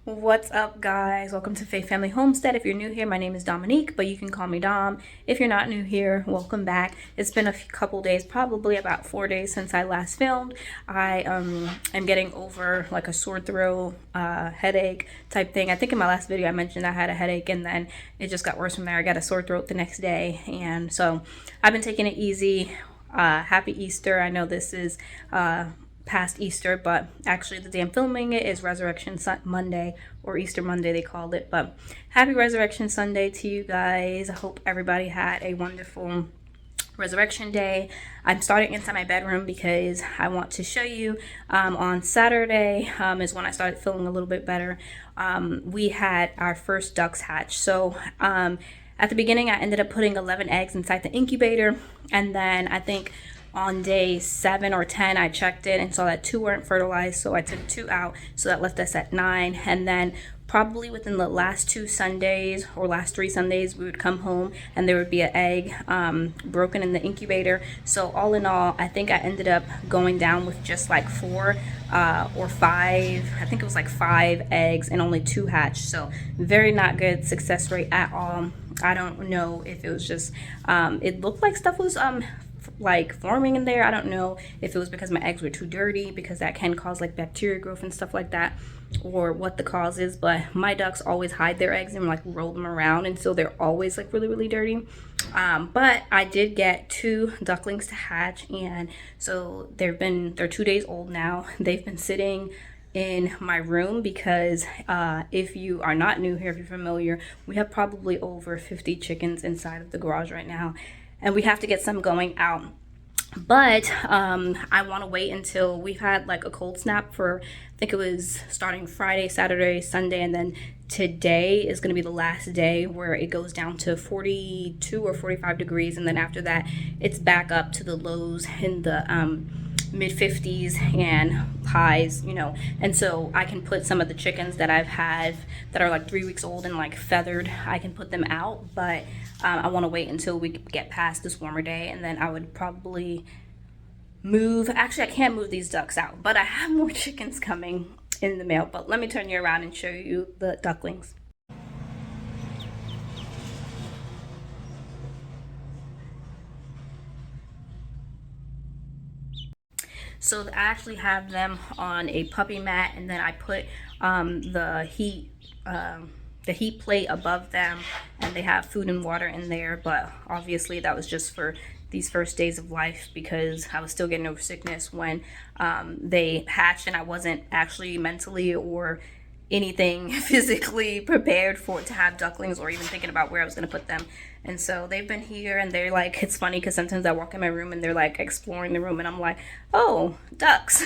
What's up, guys? Welcome to Faith Family Homestead. If you're new here, my name is Dominique, but you can call me Dom. If you're not new here, welcome back. It's been a couple days, probably about 4 days since I last filmed. I am getting over like a sore throat, headache type thing. I think in my last video I mentioned I had a headache and then it just got worse from there. I got a sore throat the next day, and so I've been taking it easy. Happy Easter. I know this is past Easter, but actually the day I'm filming it is Resurrection Monday, or Easter Monday they called it. But happy Resurrection Sunday to you guys. I hope everybody had a wonderful Resurrection Day. I'm starting inside my bedroom because I want to show you on Saturday is when I started feeling a little bit better. We had our first ducks hatch. So at the beginning I ended up putting 11 eggs inside the incubator, and then I think on day 7 or 10 I checked it and saw that 2 weren't fertilized, so I took 2 out, so that left us at 9. And then probably within the last 2 Sundays or last 3 Sundays we would come home and there would be an egg broken in the incubator. So all in all, I think I ended up going down with just like 4 or 5, I think it was like 5 eggs and only 2 hatched. So very not good success rate at all. I don't know if it was just it looked like stuff was like forming in there. I don't know if it was because my eggs were too dirty, because that can cause like bacteria growth and stuff like that, or what the cause is. But my ducks always hide their eggs and like roll them around, and so they're always like really dirty. But I did get 2 ducklings to hatch, and so they're 2 days old now. They've been sitting in my room because if you are not new here, if you're familiar, we have probably over 50 chickens inside of the garage right now, and we have to get some going out. But I want to wait until we've had like a cold snap for, I think it was starting Friday, Saturday, Sunday, and then today is going to be the last day where it goes down to 42 or 45 degrees, and then after that it's back up to the lows in the mid 50s and highs, you know. And so I can put some of the chickens that I've had that are like 3 weeks old and like feathered, I can put them out. But I want to wait until we get past this warmer day, and then I would probably move. Actually, I can't move these ducks out, but I have more chickens coming in the mail. But let me turn you around and show you the ducklings. So I actually have them on a puppy mat, and then I put the heat plate above them, and they have food and water in there. But obviously that was just for these first days of life, because I was still getting over sickness when they hatched, and I wasn't actually mentally or anything physically prepared to have ducklings, or even thinking about where I was going to put them. And so they've been here, and they're like, it's funny because sometimes I walk in my room and they're like exploring the room, and I'm like, oh, ducks.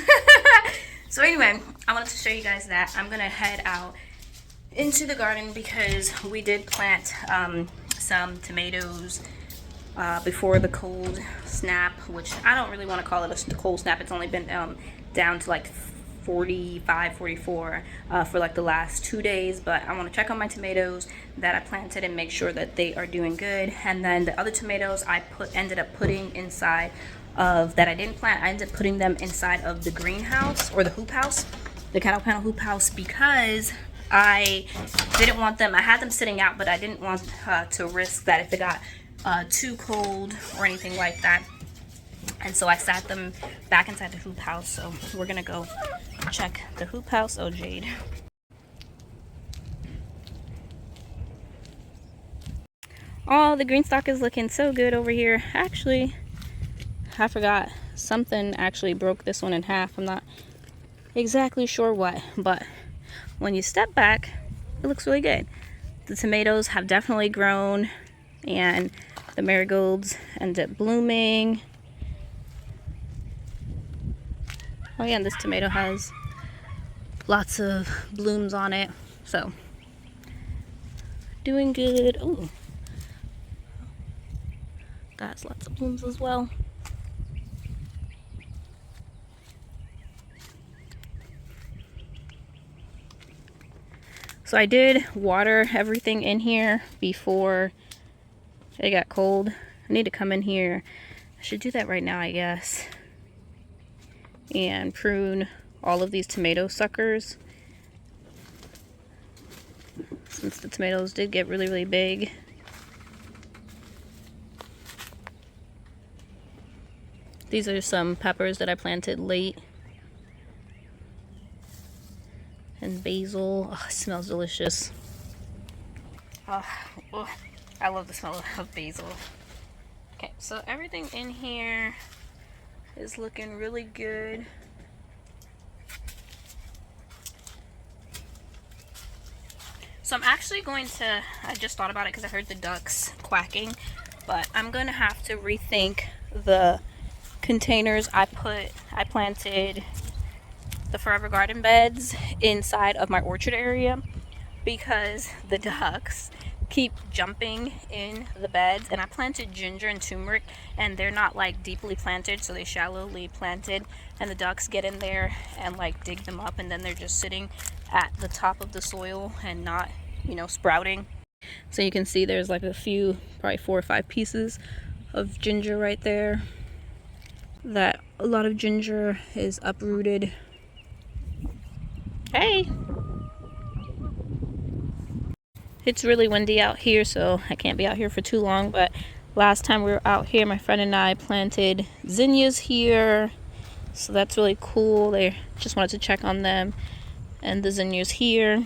So anyway, I wanted to show you guys that. I'm gonna head out into the garden because we did plant some tomatoes before the cold snap, which I don't really want to call it a cold snap. It's only been down to like 45, 44 for like the last 2 days. But I want to check on my tomatoes that I planted and make sure that they are doing good. And then the other tomatoes I ended up putting inside of that I didn't plant. I ended up putting them inside of the greenhouse, or the hoop house, the cattle panel hoop house, because I didn't want them, I had them sitting out, but I didn't want to risk that if it got too cold or anything like that. And so I sat them back inside the hoop house. So we're gonna go check the hoop house. Oh, Jade. Oh, the Greenstalk is looking so good over here. Actually, I forgot, something actually broke this one in half. I'm not exactly sure what, but when you step back, it looks really good. The tomatoes have definitely grown, and the marigolds ended up blooming. Oh yeah, and this tomato has lots of blooms on it, so doing good. Oh, that's lots of blooms as well. So I did water everything in here before it got cold. I need to come in here. I should do that right now, I guess, and prune all of these tomato suckers. since the tomatoes did get really, really big. These are some peppers that I planted late. And basil. Oh, it smells delicious. Oh, I love the smell of basil. Okay, so everything in here is looking really good. So I'm actually going to, I just thought about it because I heard the ducks quacking, but I'm going to have to rethink the containers I planted the Forever Garden beds inside of my orchard area, because the ducks keep jumping in the beds. And I planted ginger and turmeric, and they're not like deeply planted, so they shallowly planted, and the ducks get in there and like dig them up, and then they're just sitting at the top of the soil and not, you know, sprouting. So you can see there's like a few, probably 4 or 5 pieces of ginger right there. That a lot of ginger is uprooted. Hey! It's really windy out here, so I can't be out here for too long, but last time we were out here, my friend and I planted zinnias here, so that's really cool. They just wanted to check on them, and the zinnias here.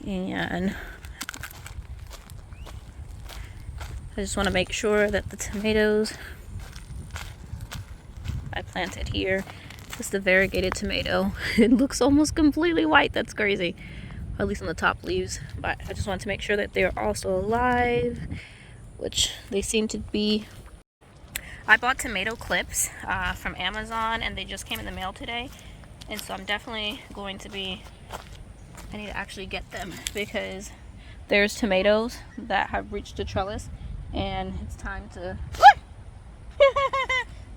And I just want to make sure that the tomatoes I planted here, it's the variegated tomato. It looks almost completely white. That's crazy. At least on the top leaves. But I just wanted to make sure that they're also alive, which they seem to be. I bought tomato clips from Amazon, and they just came in the mail today. And so I'm definitely going to be, I need to actually get them, because there's tomatoes that have reached the trellis, and it's time to...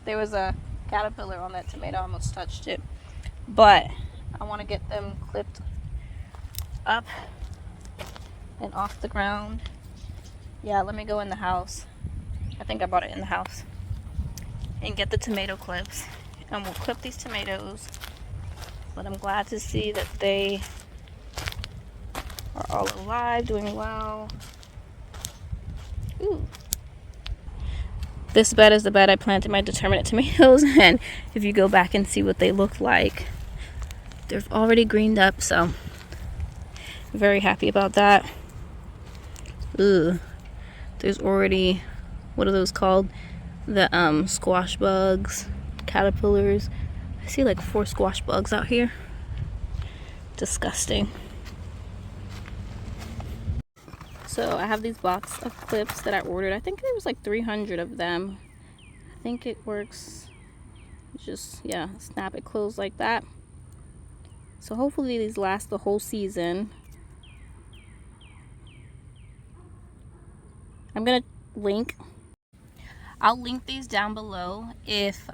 There was a caterpillar on that tomato. I almost touched it. But I want to get them clipped up and off the ground. Yeah, let me go in the house. I think I bought it in the house. And get the tomato clips. And we'll clip these tomatoes. But I'm glad to see that they are all alive, doing well. Ooh. This bed is the bed I planted my determinate tomatoes, and if you go back and see what they look like, they're already greened up, so I'm very happy about that. Ooh, there's already, what are those called? The squash bugs, caterpillars. I see like 4 squash bugs out here. Disgusting. So I have these box of clips that I ordered. I think there was like 300 of them. I think it works. Just, yeah, snap it closed like that. So hopefully these last the whole season. I'm gonna link. I'll link these down below if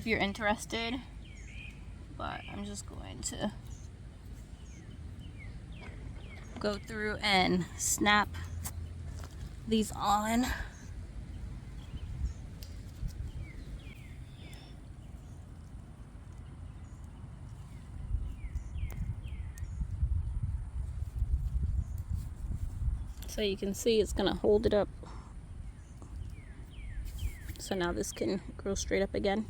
you're interested. But I'm just going to go through and snap these on. So you can see it's gonna hold it up. So now this can grow straight up again.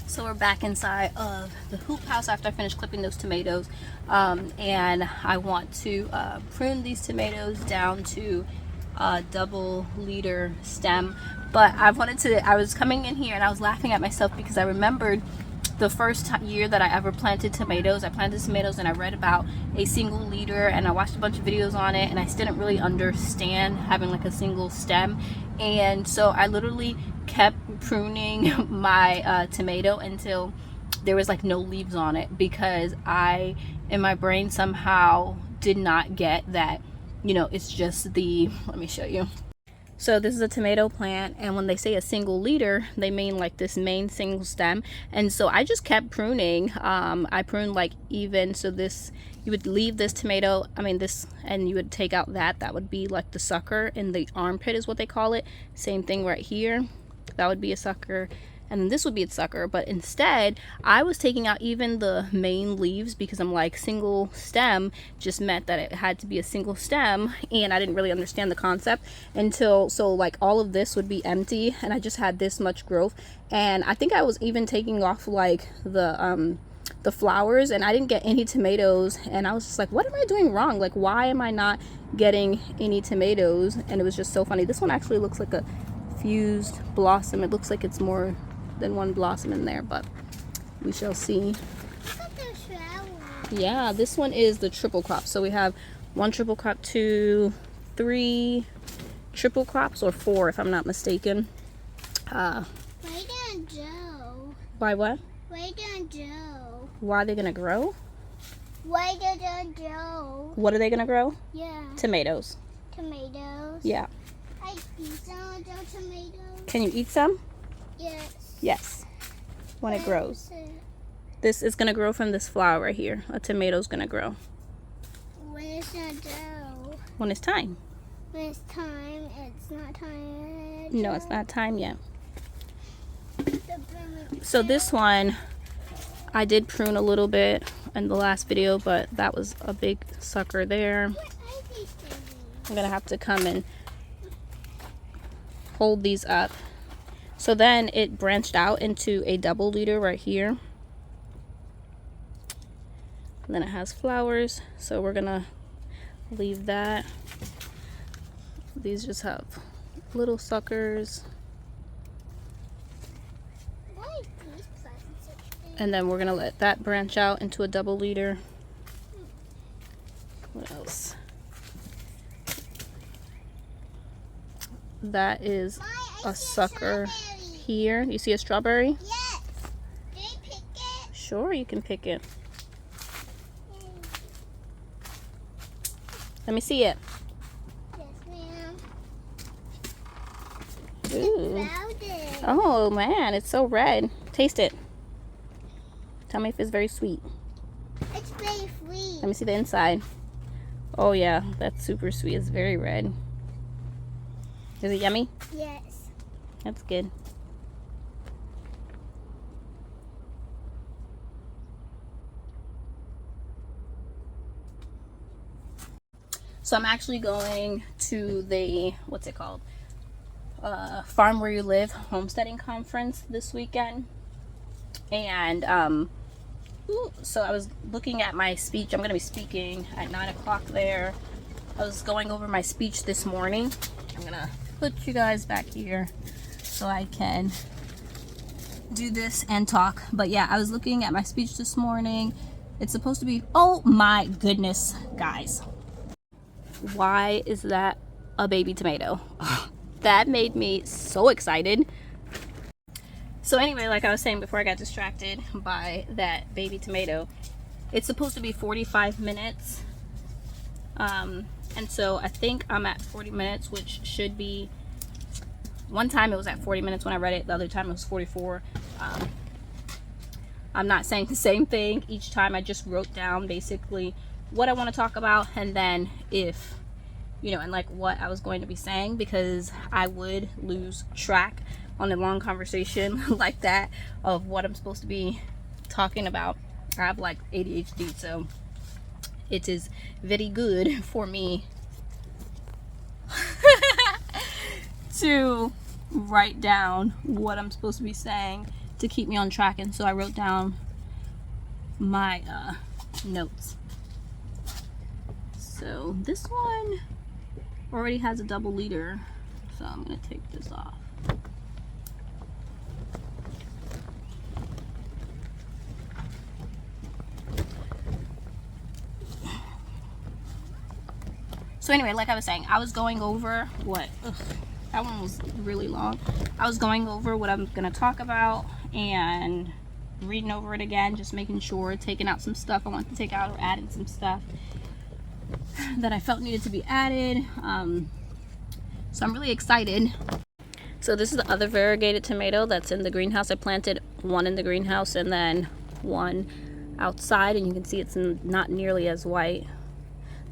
So we're back inside of the hoop house after I finished clipping those tomatoes, and I want to prune these tomatoes down to a double liter stem. But I was coming in here and I was laughing at myself because I remembered the first year that I ever planted tomatoes. I planted tomatoes and I read about a single liter, and I watched a bunch of videos on it, and I still didn't really understand having like a single stem. And so I literally kept pruning my tomato until there was like no leaves on it, because I, in my brain, somehow did not get that, you know, it's just the, let me show you. So this is a tomato plant, and when they say a single leader, they mean like this main single stem. And so I just kept pruning. I pruned like even, so this, you would leave this tomato, this, and you would take out that would be like the sucker in the armpit is what they call it. Same thing right here, that would be a sucker. And then this would be its sucker, but instead I was taking out even the main leaves because I'm like, single stem just meant that it had to be a single stem, and I didn't really understand the concept until, so like all of this would be empty and I just had this much growth. And I think I was even taking off like the flowers, and I didn't get any tomatoes, and I was just like, what am I doing wrong? Like, why am I not getting any tomatoes? And it was just so funny. This one actually looks like a fused blossom. It looks like it's more than one blossom in there, but we shall see. Yeah, this one is the triple crop. So we have 1 triple crop, 2, 3 triple crops, or 4 if I'm not mistaken. Why didn't Joe? Why what? Why didn't Joe? Why are they gonna grow? Why didn't Joe? What are they gonna grow? Yeah. Tomatoes. Tomatoes? Yeah. I eat some of those tomatoes. Can you eat some? Yes. Yes. When it grows. Is it? This is gonna grow from this flower right here. A tomato's gonna grow. When is it Joe? When it's time. When it's time, it's not time yet. No, it's not time yet. The So this one, I did prune a little bit in the last video, but that was a big sucker there. What are these things? I'm gonna have to come and hold these up. So then it branched out into a double leader right here. And then it has flowers, so we're gonna leave that. These just have little suckers. Why are these plants so big? And then we're gonna let that branch out into a double leader. What else? That is a sucker here. You see a strawberry? Yes. Can I pick it? Sure, you can pick it. Let me see it. Yes, ma'am. Ooh. Found it. Oh man, it's so red. Taste it. Tell me if it's very sweet. It's very sweet. Let me see the inside. Oh yeah, that's super sweet. It's very red. Is it yummy? Yes. That's good. So I'm actually going to the, what's it called? Farm Where You Live homesteading conference this weekend. And so I was looking at my speech. I'm going to be speaking at 9 o'clock there. I was going over my speech this morning. I'm going to put you guys back here so I can do this and talk. But yeah, I was looking at my speech this morning. It's supposed to be, oh my goodness, guys. Why is that a baby tomato? That made me so excited. So anyway, like I was saying before I got distracted by that baby tomato, it's supposed to be 45 minutes. And so I think I'm at 40 minutes, which should be, one time it was at 40 minutes when I read it, the other time it was 44. I'm not saying the same thing each time. I just wrote down basically what I want to talk about, and then if, you know, and like what I was going to be saying, because I would lose track on a long conversation like that of what I'm supposed to be talking about. I have like ADHD, so it is very good for me to write down what I'm supposed to be saying to keep me on track. And so I wrote down my notes. So this one already has a double leader, so I'm gonna take this off. So anyway, like I was saying, I was going over what, that one was really long. I was going over what I'm gonna talk about and reading over it again, just making sure, taking out some stuff I want to take out or adding some stuff that I felt needed to be added. So I'm really excited. So this is the other variegated tomato that's in the greenhouse. I planted one in the greenhouse and then one outside, and you can see it's not nearly as white.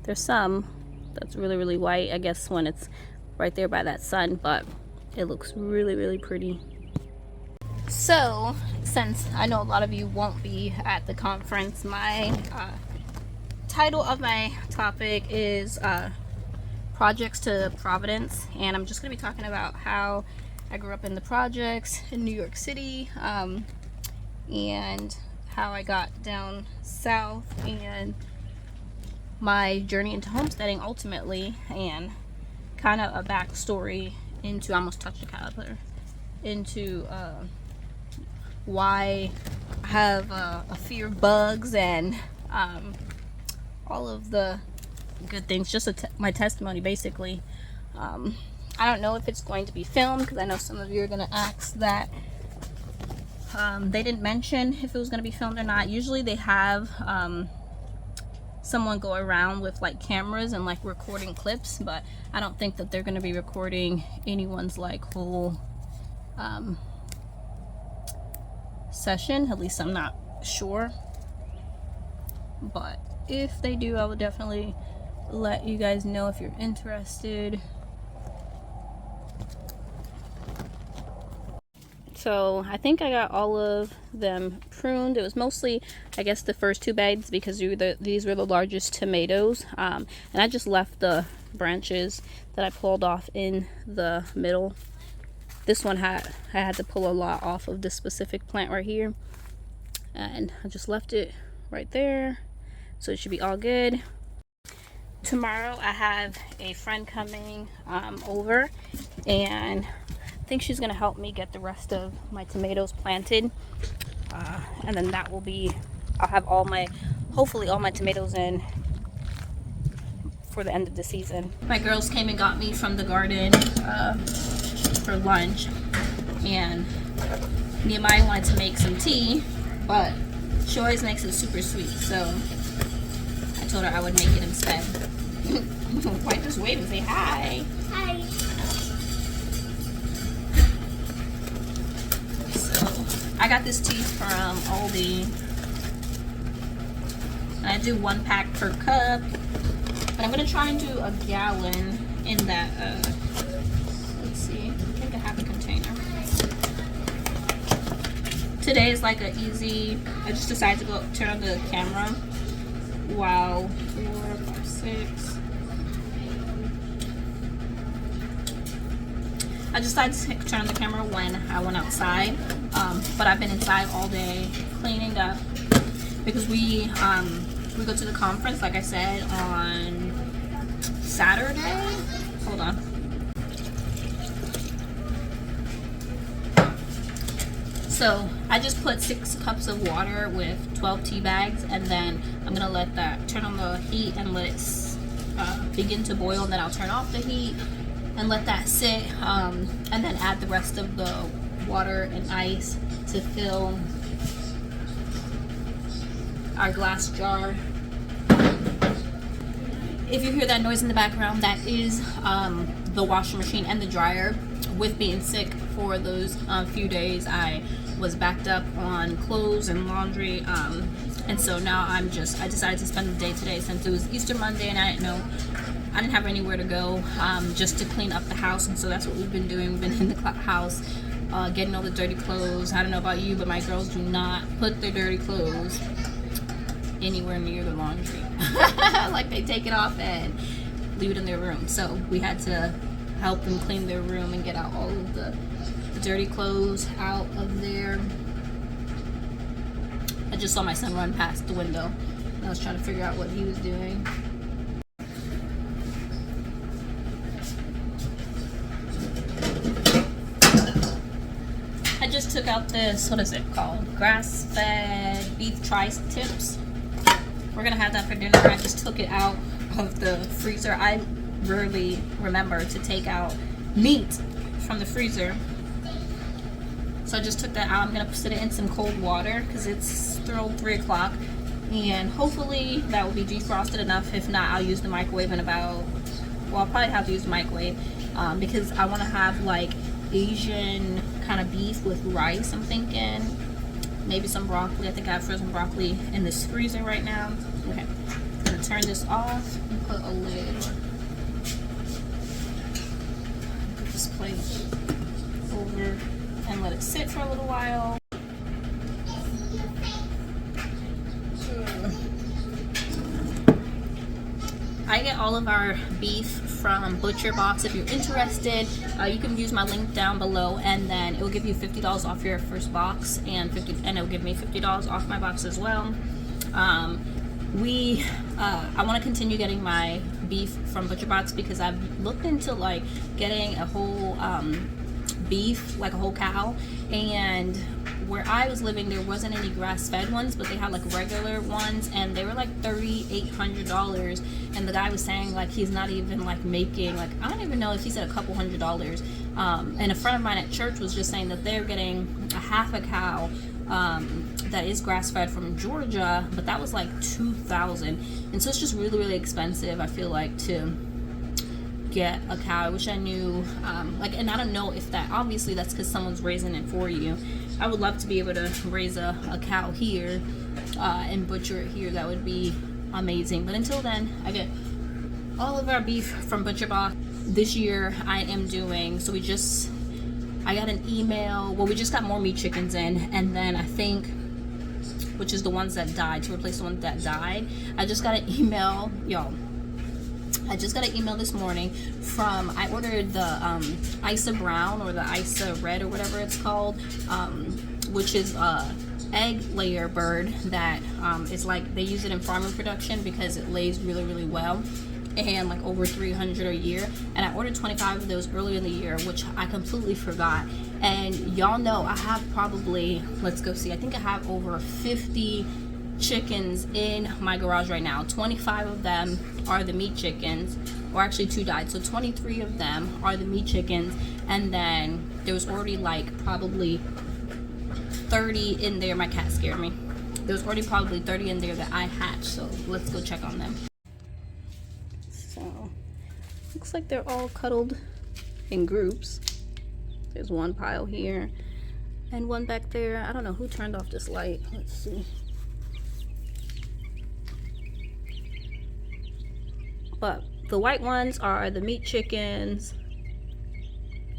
There's some that's really white, I guess, when it's right there by that sun, but it looks really pretty. So since I know a lot of you won't be at the conference, my title of my topic is Projects to Providence, and I'm just going to be talking about how I grew up in the projects in New York City, and how I got down south, and my journey into homesteading ultimately, and kind of a backstory into, I almost touched a caterpillar, into why I have a fear of bugs, and all of the good things, just my testimony basically. I don't know if it's going to be filmed, because I know some of you are going to ask that. They didn't mention if it was going to be filmed or not. Usually they have someone go around with like cameras and like recording clips, but I don't think that they're going to be recording anyone's like whole session. At least I'm not sure, but if they do, I will definitely let you guys know if you're interested. So I think I got all of them pruned. It was mostly, I guess, the first two bags, because these were the largest tomatoes, and I just left the branches that I pulled off in the middle. This one I had to pull a lot off of this specific plant right here, and I just left it right there, so it should be all good. Tomorrow I have a friend coming over, and I think she's gonna help me get the rest of my tomatoes planted, and then that will be, I'll have hopefully all my tomatoes in for the end of the season. My girls came and got me from the garden for lunch, and Nehemiah wanted to make some tea, but she always makes it super sweet, so I told her I would make it instead. Why just wave and say hi? Hi. So I got this tea from Aldi. I do 1 pack per cup, but I'm gonna try and do a gallon in that. Let's see, I think I have a container. Today is like a easy. I just decided to turn on the camera while 4, 5, 6. I decided to turn on the camera when I went outside, but I've been inside all day cleaning up, because we go to the conference, like I said, on Saturday. Hold on. So I just put 6 cups of water with 12 tea bags, and then I'm gonna let that turn on the heat and let it begin to boil, and then I'll turn off the heat and let that sit, and then add the rest of the water and ice to fill our glass jar. If you hear that noise in the background, that is the washing machine and the dryer. With being sick for those few days, I was backed up on clothes and laundry, and so now I decided to spend the day today, since it was Easter Monday and I didn't have anywhere to go, just to clean up the house. And so that's what we've been doing. We've been in the house, getting all the dirty clothes. I don't know about you, but my girls do not put their dirty clothes anywhere near the laundry. Like, they take it off and leave it in their room. So we had to help them clean their room and get out all of the dirty clothes out of there. I just saw my son run past the window, and I was trying to figure out what he was doing. I just took out this, what is it called? Grass-fed beef tri-tips. We're gonna have that for dinner. I just took it out of the freezer. I rarely remember to take out meat from the freezer, so I just took that out. I'm gonna put it in some cold water, because it's still 3 o'clock, and hopefully that will be defrosted enough. If not, I'll use the microwave in about, well, I'll probably have to use the microwave because I want to have like Asian kind of beef with rice. I'm thinking maybe some broccoli. I think I have frozen broccoli in this freezer right now. Okay, I'm gonna turn this off and put a lid. Put this plate over and let it sit for a little while. I get all of our beef from Butcher Box. If you're interested, you can use my link down below, and then it will give you $50 off your first box, and it will give me $50 off my box as well. I want to continue getting my beef from Butcher Box because I've looked into like getting a whole beef, like a whole cow, and where I was living there wasn't any grass-fed ones, but they had like regular ones, and they were like $3,800. And the guy was saying like he's not even like making, like I don't even know if he said a couple $100. And a friend of mine at church was just saying that they're getting a half a cow that is grass-fed from Georgia, but that was like $2,000. And so it's just really, really expensive, I feel like, to get a cow. I wish I knew, like, and I don't know if that, obviously that's because someone's raising it for you. I would love to be able to raise a cow here and butcher it here. That would be amazing. But until then, I get all of our beef from Butcher Box. This year I am doing, so I got an email, well, we just got more meat chickens in, and then I think, which is the ones that died, to replace the ones that died. I just got an email, y'all. I just got an email this morning from, I ordered the Isa Brown or the Isa Red or whatever it's called, which is a egg layer bird that is like, they use it in farming production because it lays really, really well, and like over 300 a year. And I ordered 25 of those earlier in the year, which I completely forgot. And y'all know I have probably, let's go see, I think I have over 50 chickens in my garage right now. 25 of them are the meat chickens, or actually 2 died, so 23 of them are the meat chickens. And then there was already like probably 30 in there. My cat scared me. There was already probably 30 in there that I hatched, so let's go check on them. So looks like they're all cuddled in groups. There's one pile here and one back there. I don't know who turned off this light. Let's see. But the white ones are the meat chickens,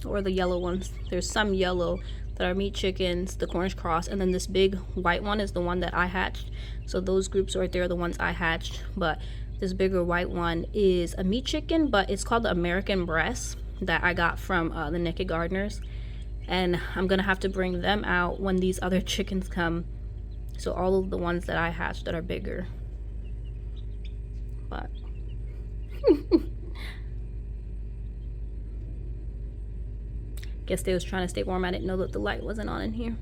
or the yellow ones. There's some yellow that are meat chickens, the Cornish cross, and then this big white one is the one that I hatched. So those groups right there are the ones I hatched, but this bigger white one is a meat chicken, but it's called the American breast that I got from the Naked Gardeners. And I'm gonna have to bring them out when these other chickens come. So all of the ones that I hatched that are bigger. But guess they was trying to stay warm. I didn't know that the light wasn't on in here.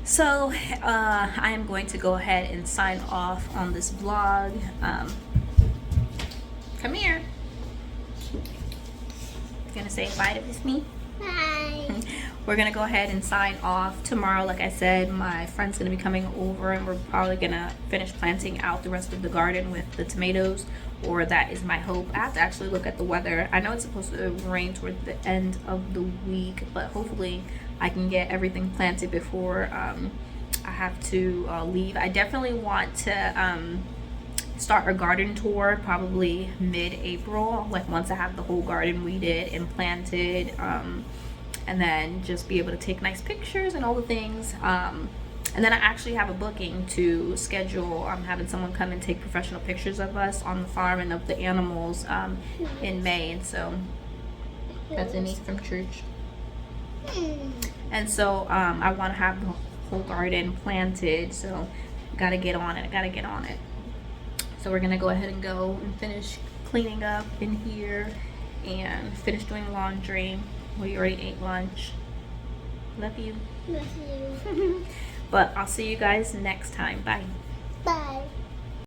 So I am going to go ahead and sign off on this vlog. Come here. You gonna say bye with me? Bye. We're gonna go ahead and sign off tomorrow. Like I said, my friend's gonna be coming over, and we're probably gonna finish planting out the rest of the garden with the tomatoes, or that is my hope. I have to actually look at the weather. I know it's supposed to rain towards the end of the week, but hopefully I can get everything planted before I have to leave. I definitely want to start a garden tour probably mid-April, like once I have the whole garden weeded and planted, and then just be able to take nice pictures and all the things. And then I actually have a booking to schedule. I'm having someone come and take professional pictures of us on the farm and of the animals in May. And so that's a niece from church. And so I want to have the whole garden planted. So gotta get on it. So we're gonna go ahead and go and finish cleaning up in here and finish doing laundry. We already ate lunch. Love you. Love you. But I'll see you guys next time. Bye. Bye.